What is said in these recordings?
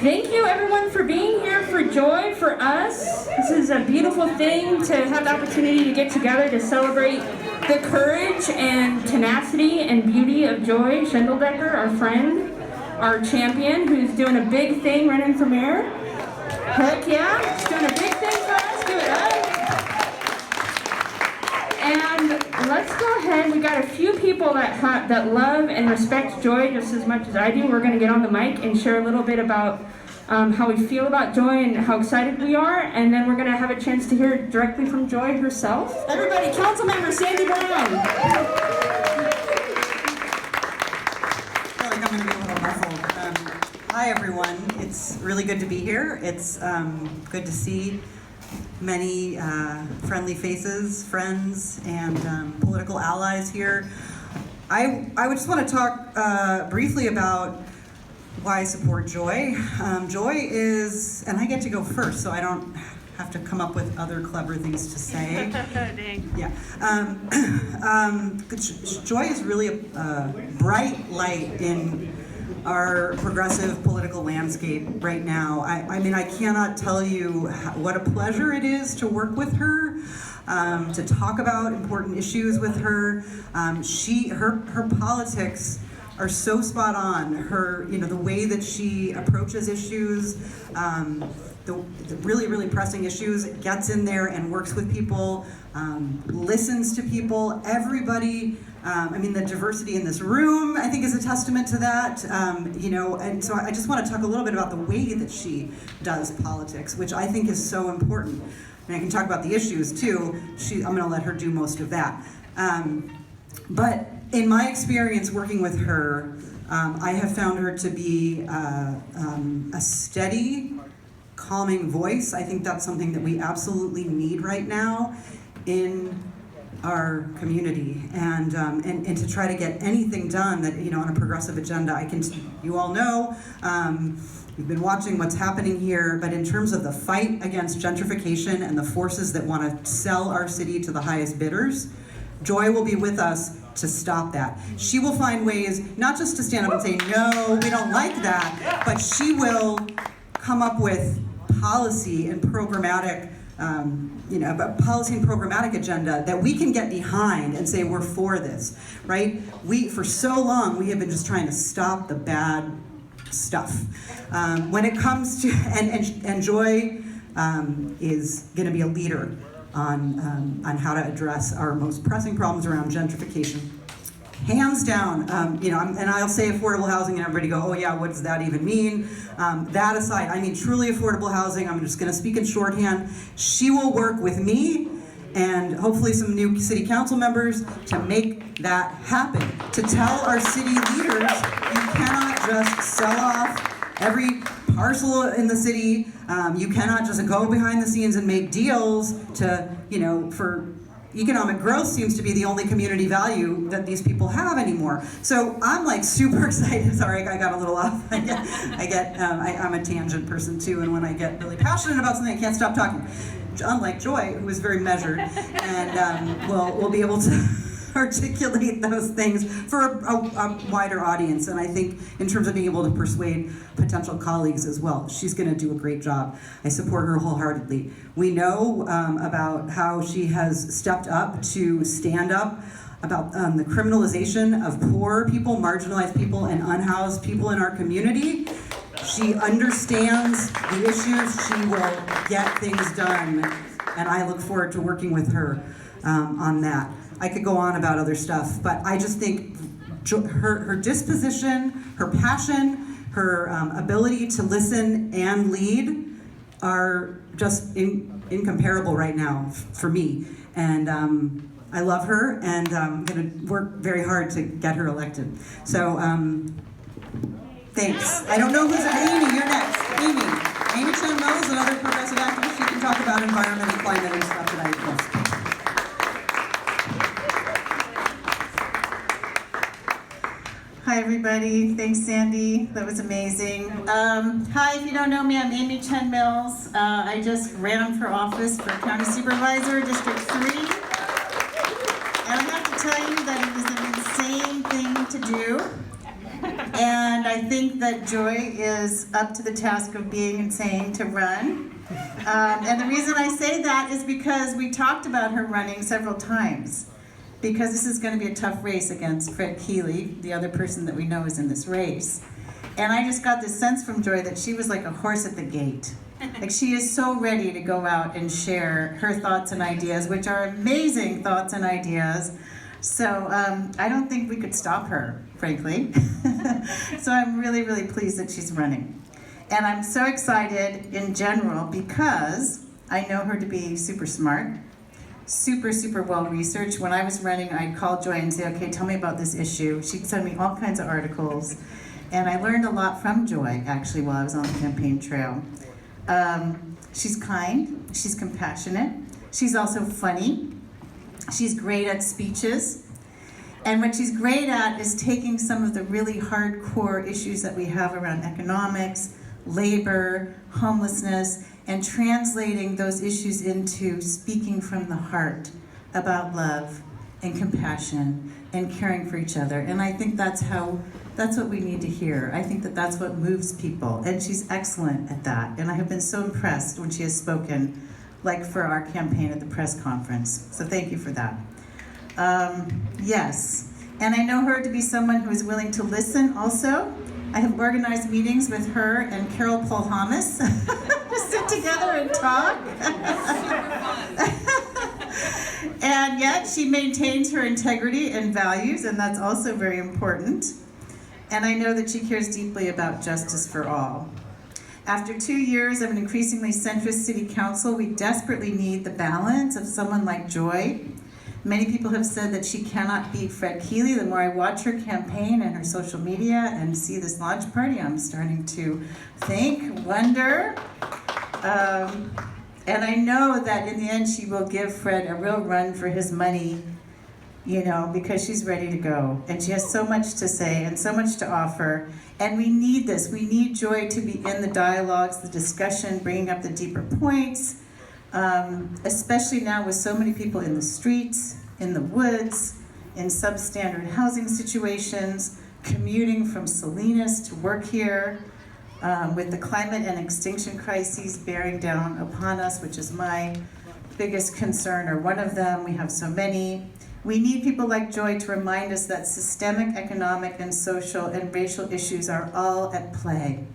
Thank you everyone for being here for Joy, for us. This is a beautiful thing to have the opportunity to get together to celebrate the courage and tenacity and beauty of Joy Schendledecker, our friend, our champion, who's doing a big thing running for mayor. Heck yeah, she's doing a big thing for us, give it up. And let's go ahead, we got a few people that love and respect Joy just as much as I do. We're going to get on the mic and share a little bit about how we feel about Joy and how excited we are, and then we're going to have a chance to hear directly from Joy herself. Everybody, Councilmember Sandy Brown. I feel like I'm going to be a little muffled. Hi everyone, it's really good to be here. It's good to see many friendly faces, friends, and political allies here. I would just want to talk briefly about why I support Joy. Joy is, and I get to go first, so I don't have to come up with other clever things to say. Yeah. Joy is really a bright light in our progressive political landscape right now. I mean, I cannot tell you what a pleasure it is to work with her, to talk about important issues with her. Her politics are so spot on. Her, the way that she approaches issues, the really, really pressing issues, gets in there and works with people, listens to people, everybody. The diversity in this room, I think, is a testament to that. And so I just want to talk a little bit about the way that she does politics, which I think is so important. And I can talk about the issues too. I'm going to let her do most of that. But in my experience working with her, I have found her to be a steady, calming voice. I think that's something that we absolutely need right now in our community, and to try to get anything done that, on a progressive agenda. You all know, we've been watching what's happening here, but in terms of the fight against gentrification and the forces that want to sell our city to the highest bidders, Joy will be with us to stop that. She will find ways not just to stand up and say, no, we don't like that, but she will come up with policy and programmatic policy and programmatic agenda that we can get behind and say we're for this, right? For so long, we have been just trying to stop the bad stuff. When it comes to, and Joy is going to be a leader on how to address our most pressing problems around gentrification. Hands down, and I'll say affordable housing, and everybody go, oh yeah, what does that even mean? That aside, I mean truly affordable housing. I'm just going to speak in shorthand. She will work with me and hopefully some new city council members to make that happen. To tell our city leaders, you cannot just sell off every parcel in the city. You cannot just go behind the scenes and make deals to, for economic growth seems to be the only community value that these people have anymore. So I'm like super excited. Sorry, I got a little off. I'm a tangent person too, and when I get really passionate about something, I can't stop talking. Unlike Joy, who is very measured, and will be able to articulate those things for a wider audience. And I think in terms of being able to persuade potential colleagues as well, she's going to do a great job. I support her wholeheartedly. We know about how she has stepped up to stand up about the criminalization of poor people, marginalized people, and unhoused people in our community. She understands the issues. She will get things done, and I look forward to working with her on that. I could go on about other stuff, but I just think her disposition, her passion, her ability to listen and lead are just incomparable right now for me. And I love her, and I'm going to work very hard to get her elected. So thanks. I don't know who's Amy. You're next. Amy Chen Mills, another progressive activist. She can talk about environment and climate and stuff that I guess. Hi everybody, thanks Sandy, that was amazing. Hi, if you don't know me, I'm Amy Chen Mills. I just ran for office for County Supervisor, District 3. And I have to tell you that it is an insane thing to do. And I think that Joy is up to the task of being insane to run. And the reason I say that is because we talked about her running several times. Because this is going to be a tough race against Fred Keeley, the other person that we know is in this race. And I just got this sense from Joy that she was like a horse at the gate. Like she is so ready to go out and share her thoughts and ideas, which are amazing thoughts and ideas. So I don't think we could stop her, frankly. So I'm really, really pleased that she's running. And I'm so excited in general because I know her to be super smart, super, super well researched. When I was running, I'd call Joy and say, okay, tell me about this issue. She'd send me all kinds of articles. And I learned a lot from Joy, actually, while I was on the campaign trail. She's kind, she's compassionate, she's also funny, she's great at speeches, and what she's great at is taking some of the really hardcore issues that we have around economics, labor, homelessness, and translating those issues into speaking from the heart about love and compassion and caring for each other. And I think that's what we need to hear. I think that that's what moves people, and she's excellent at that. And I have been so impressed when she has spoken, like for our campaign at the press conference. So thank you for that. Yes, and I know her to be someone who is willing to listen also. I have organized meetings with her and Carol Polhamus to sit together and talk. And yet she maintains her integrity and values, and that's also very important. And I know that she cares deeply about justice for all. After 2 years of an increasingly centrist city council, we desperately need the balance of someone like Joy. Many people have said that she cannot beat Fred Keeley. The more I watch her campaign and her social media and see this launch party, I'm starting to think, wonder. And I know that in the end she will give Fred a real run for his money, you know, because she's ready to go. And she has so much to say and so much to offer. And we need this. We need Joy to be in the dialogues, the discussion, bringing up the deeper points, especially now with so many people in the streets, in the woods, in substandard housing situations, commuting from Salinas to work here, with the climate and extinction crises bearing down upon us, which is my biggest concern, or one of them. We have so many. We need people like Joy to remind us that systemic, economic, and social and racial issues are all at play,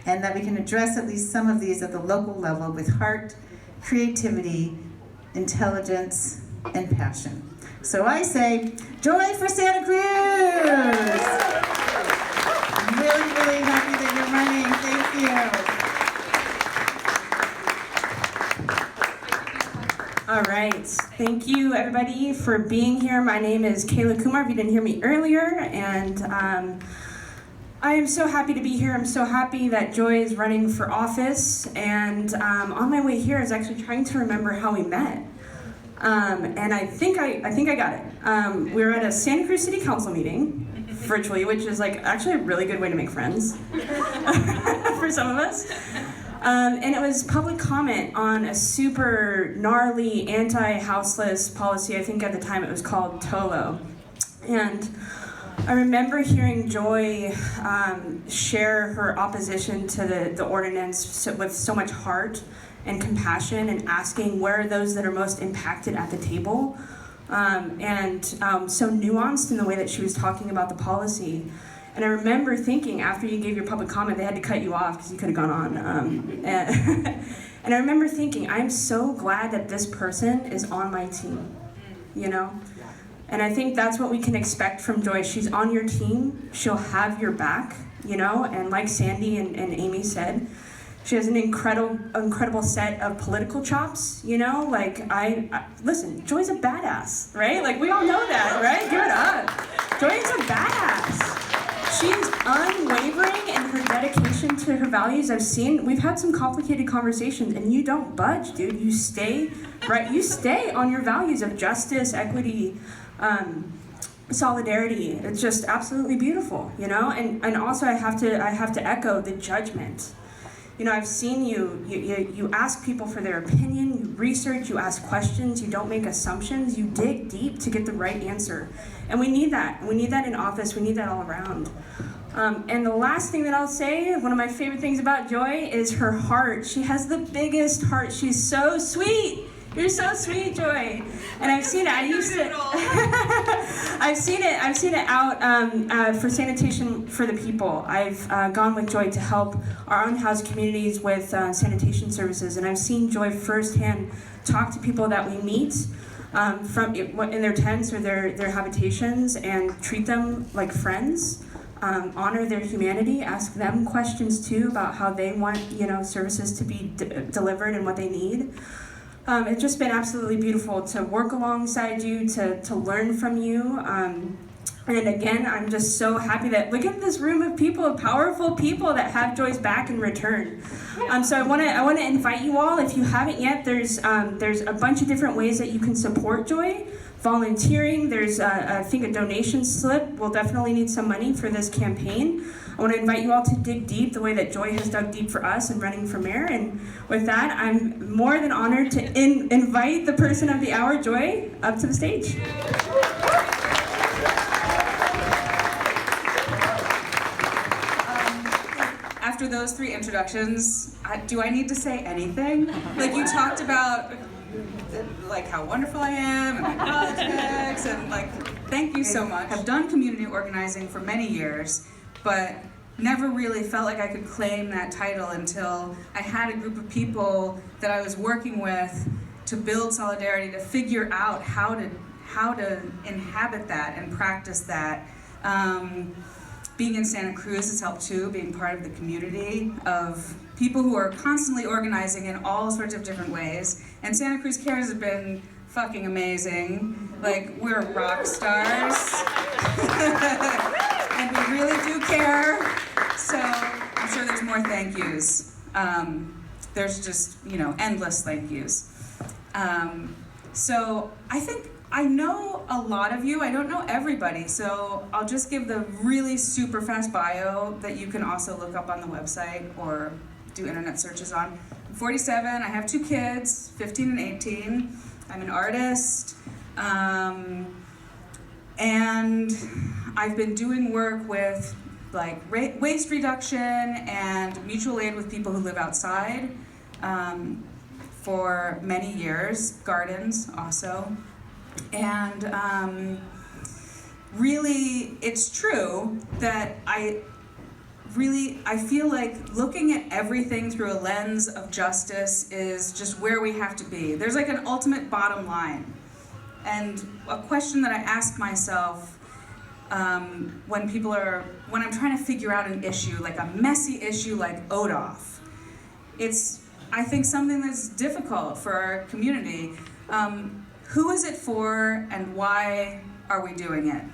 and that we can address at least some of these at the local level with heart, creativity, intelligence, and passion. So I say, Joy for Santa Cruz! I'm really, really happy that you're running. Thank you. All right. Thank you, everybody, for being here. My name is Kayla Kumar, if you didn't hear me earlier, and I am so happy to be here. I'm so happy that Joy is running for office, and on my way here I was actually trying to remember how we met. And I think I got it. We were at a Santa Cruz City Council meeting, virtually, which is like actually a really good way to make friends for some of us. And it was public comment on a super gnarly anti-houseless policy. I think at the time it was called TOLO. And I remember hearing Joy share her opposition to the ordinance with so much heart and compassion, and asking where are those that are most impacted at the table, and so nuanced in the way that she was talking about the policy. And I remember thinking, after you gave your public comment, they had to cut you off because you could have gone on. And I remember thinking, I'm so glad that this person is on my team, you know? And I think that's what we can expect from Joy. She's on your team, she'll have your back, you know? And like Sandy and Amy said, she has an incredible set of political chops, you know? Like, listen, Joy's a badass, right? Like, we all know that, right? Give it up. Joy is a badass. She's unwavering in her dedication to her values. We've had some complicated conversations, and you don't budge, dude. You stay, right? You stay on your values of justice, equity, solidarity. It's just absolutely beautiful, you know? And also I have to echo the judgment. You know, I've seen you ask people for their opinion, you research, you ask questions, you don't make assumptions, you dig deep to get the right answer. And we need that. We need that in office, we need that all around. And the last thing that I'll say, one of my favorite things about Joy is her heart. She has the biggest heart. She's so sweet. You're so sweet, Joy. And I've seen it. I used to. I've seen it out for Sanitation for the People. I've gone with Joy to help our unhoused communities with sanitation services, and I've seen Joy firsthand talk to people that we meet from in their tents or their habitations, and treat them like friends. Honor their humanity, ask them questions too about how they want services to be delivered and what they need. It's just been absolutely beautiful to work alongside you, to learn from you. And again, I'm just so happy that, look at this room of people, of powerful people that have Joy's back in return. So I want to invite you all, if you haven't yet, there's a bunch of different ways that you can support Joy. Volunteering, there's I think a donation slip. We'll definitely need some money for this campaign. I want to invite you all to dig deep the way that Joy has dug deep for us in running for mayor. And with that, I'm more than honored to invite the person of the hour, Joy, up to the stage. After those three introductions, do I need to say anything? Like, you talked about like how wonderful I am and my politics, and like, thank you so much. I've done community organizing for many years, but never really felt like I could claim that title until I had a group of people that I was working with to build solidarity, to figure out how to inhabit that and practice that. Being in Santa Cruz has helped too, being part of the community of people who are constantly organizing in all sorts of different ways. And Santa Cruz Cares has been fucking amazing. Like, we're rock stars. And we really do care. So I'm sure there's more thank yous. There's just, endless thank yous. So I think I know a lot of you. I don't know everybody, so I'll just give the really super fast bio that you can also look up on the website or do internet searches on. I'm 47, I have 2 kids, 15 and 18. I'm an artist, and I've been doing work with like waste reduction and mutual aid with people who live outside for many years, gardens also. And really, it's true that I feel like looking at everything through a lens of justice is just where we have to be. There's like an ultimate bottom line. And a question that I ask myself when I'm trying to figure out an issue, like a messy issue like ODOF, it's, I think, something that's difficult for our community. Who is it for, and why are we doing it?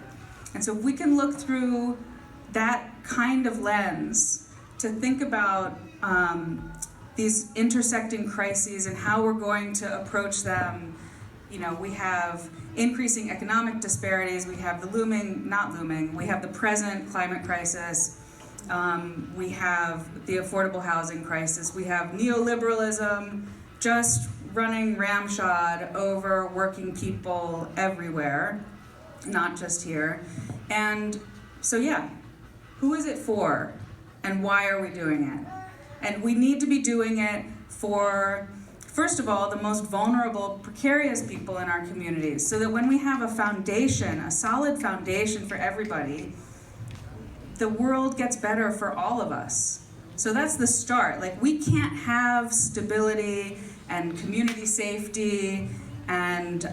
And so if we can look through that kind of lens to think about these intersecting crises and how we're going to approach them. We have increasing economic disparities, we have the we have the present climate crisis, we have the affordable housing crisis, we have neoliberalism just running ramshod over working people everywhere, not just here. And so who is it for, and why are we doing it? And we need to be doing it for, first of all, the most vulnerable, precarious people in our communities, so that when we have a foundation, a solid foundation for everybody, the world gets better for all of us. So that's the start. Like, we can't have stability and community safety and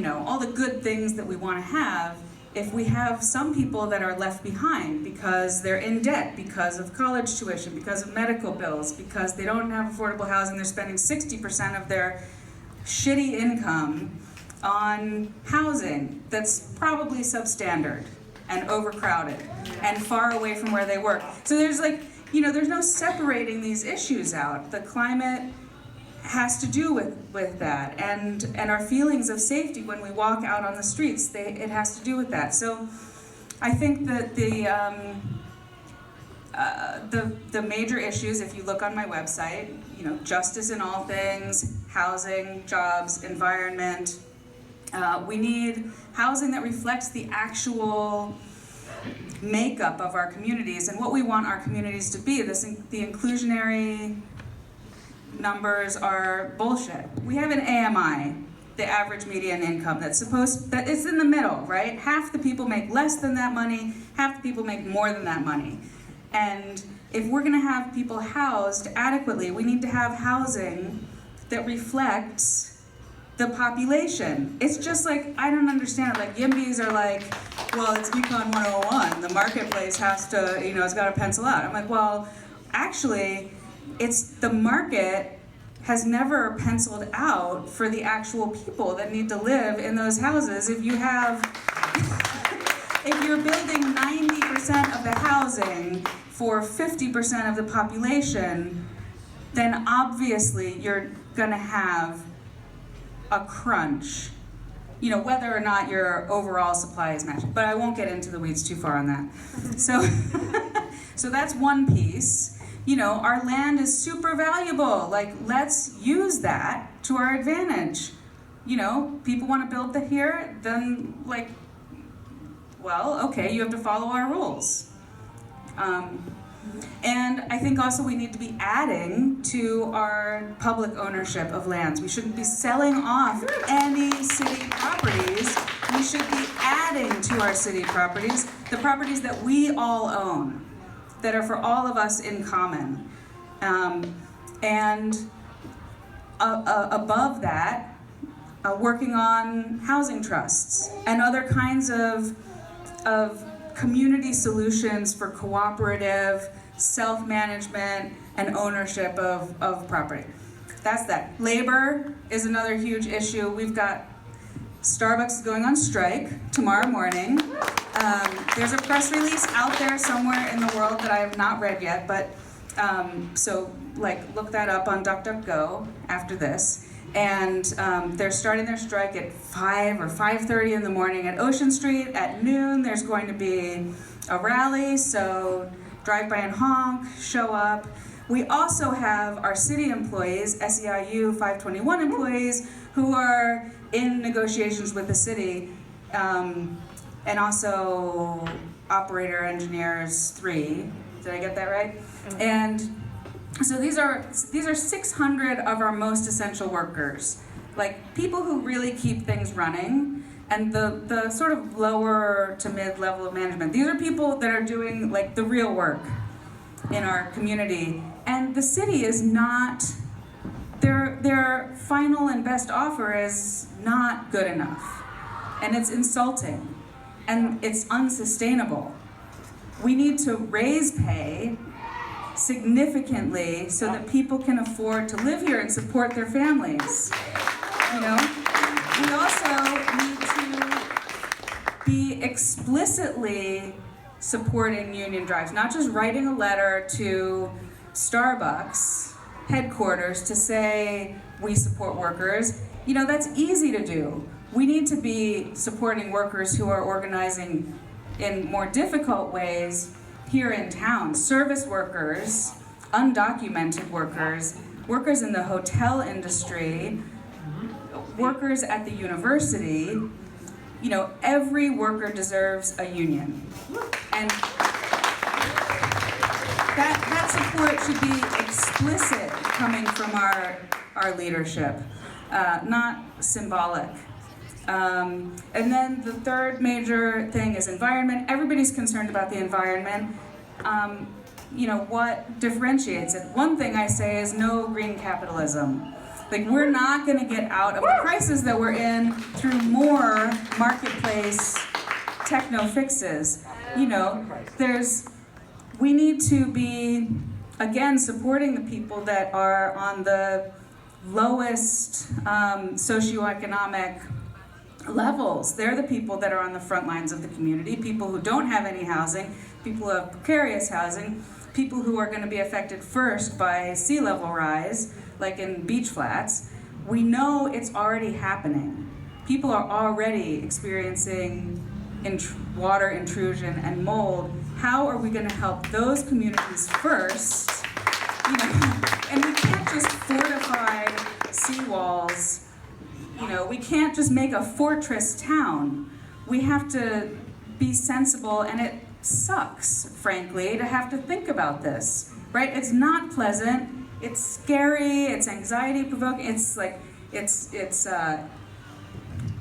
all the good things that we want to have if we have some people that are left behind because they're in debt, because of college tuition, because of medical bills, because they don't have affordable housing. They're spending 60% of their shitty income on housing that's probably substandard and overcrowded and far away from where they work. So there's there's no separating these issues out. The climate has to do with that, and our feelings of safety when we walk out on the streets, it has to do with that. So I think that the major issues, if you look on my website, justice in all things, housing, jobs, environment. We need housing that reflects the actual makeup of our communities and what we want our communities to be. The inclusionary numbers are bullshit. We have an AMI, the average median income, that is in the middle, right? Half the people make less than that money, half the people make more than that money. And if we're gonna have people housed adequately, we need to have housing that reflects the population. It's just like, I don't understand it. Like, YIMBYs are like, well, it's Econ 101. The marketplace has to, it's got to pencil out. I'm like, well, actually, it's the market has never penciled out for the actual people that need to live in those houses. If you're building 90% of the housing for 50% of the population, then obviously you're gonna have a crunch, whether or not your overall supply is matched. But I won't get into the weeds too far on that. So that's one piece. Our land is super valuable. Like, let's use that to our advantage. People want to build here, then well, okay, you have to follow our rules. And I think also we need to be adding to our public ownership of lands. We shouldn't be selling off any city properties. We should be adding to our city properties, the properties that we all own, that are for all of us in common. And above that, working on housing trusts and other kinds of community solutions for cooperative self-management and ownership of property. That's that. Labor is another huge issue. We've got Starbucks going on strike tomorrow morning. There's a press release out there somewhere in the world that I have not read yet, but so look that up on DuckDuckGo after this. And they're starting their strike at 5 or 5:30 in the morning at Ocean Street. At noon, there's going to be a rally, so drive by and honk, show up. We also have our city employees, SEIU 521 employees, who are in negotiations with the city, and also operator engineers 3. Did I get that right? And so these are 600 of our most essential workers, like people who really keep things running, and the sort of lower to mid level of management. These are people that are doing the real work in our community, and the city is not, their final and best offer is not good enough, and it's insulting, and it's unsustainable. We need to raise pay significantly so that people can afford to live here and support their families. We also need to be explicitly supporting union drives, not just writing a letter to Starbucks headquarters to say we support workers. That's easy to do. We need to be supporting workers who are organizing in more difficult ways here in town. Service workers, undocumented workers, workers in the hotel industry, workers at the university. Every worker deserves a union. And that support should be explicit coming from our leadership, not symbolic. And then the third major thing is environment. Everybody's concerned about the environment. What differentiates it? One thing I say is no green capitalism. We're not going to get out of the crisis that we're in through more marketplace techno fixes. We need to be, again, supporting the people that are on the lowest socioeconomic levels. They're the people that are on the front lines of the community, people who don't have any housing, people who have precarious housing, people who are going to be affected first by sea level rise, like in beach flats. We know it's already happening. People are already experiencing water intrusion and mold. How are we going to help those communities first? And we can't just fortify seawalls. We can't just make a fortress town. We have to be sensible, and sucks, frankly, to have to think about this, right? It's not pleasant, it's scary, it's anxiety provoking, it's like,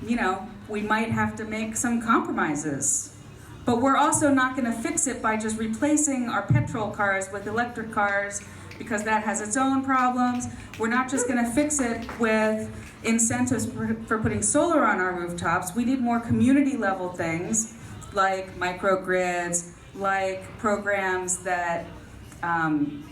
you know, we might have to make some compromises. But we're also not gonna fix it by just replacing our petrol cars with electric cars, because that has its own problems. We're not just gonna fix it with incentives for putting solar on our rooftops. We need more community level things like microgrids, like programs that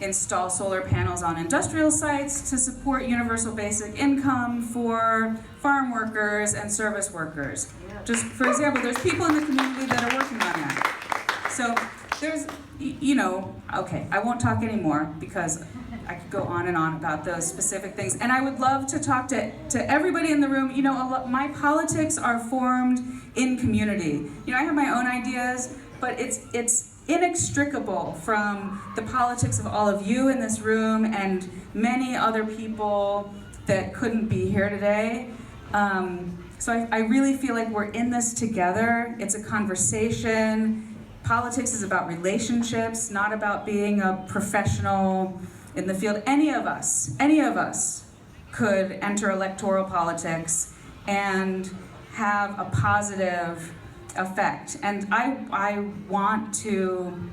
install solar panels on industrial sites to support universal basic income for farm workers and service workers. Just for example, there's people in the community that are working on that. So there's, you know, okay, I won't talk anymore because I could go on and on about those specific things. And I would love to talk to everybody in the room. You know, my politics are formed in community. You know, I have my own ideas, but it's inextricable from the politics of all of you in this room and many other people that couldn't be here today. So I really feel like we're in this together. It's a conversation. Politics is about relationships, not about being a professional in the field. Any of us could enter electoral politics and have a positive effect. And I want to,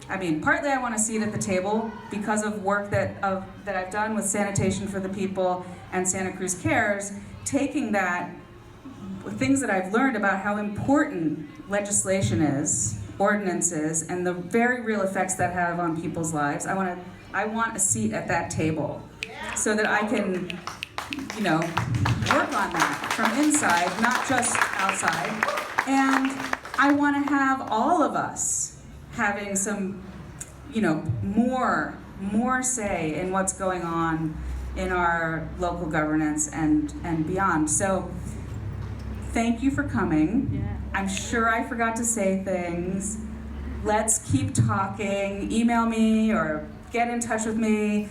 I mean, partly I want to see it at the table because of work that I've done with Sanitation for the People and Santa Cruz Cares, taking that, things that I've learned about how important legislation is, ordinances, and the very real effects that have on people's lives. I want a seat at that table so that I can, you know, work on that from inside, not just outside. And I want to have all of us having some, you know, more say in what's going on in our local governance and beyond. So thank you for coming. Yeah. I'm sure I forgot to say things. Let's keep talking. Email me or get in touch with me.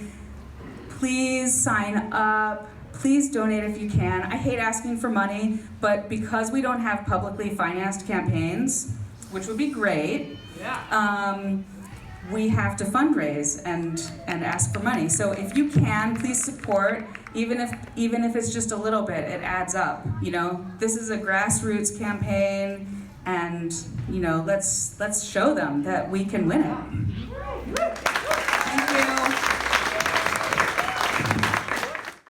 Please sign up. Please donate if you can. I hate asking for money, but because we don't have publicly financed campaigns, which would be great, we have to fundraise and ask for money. So if you can, please support, even if it's just a little bit, it adds up. You know, this is a grassroots campaign, and you know, let's show them that we can win it.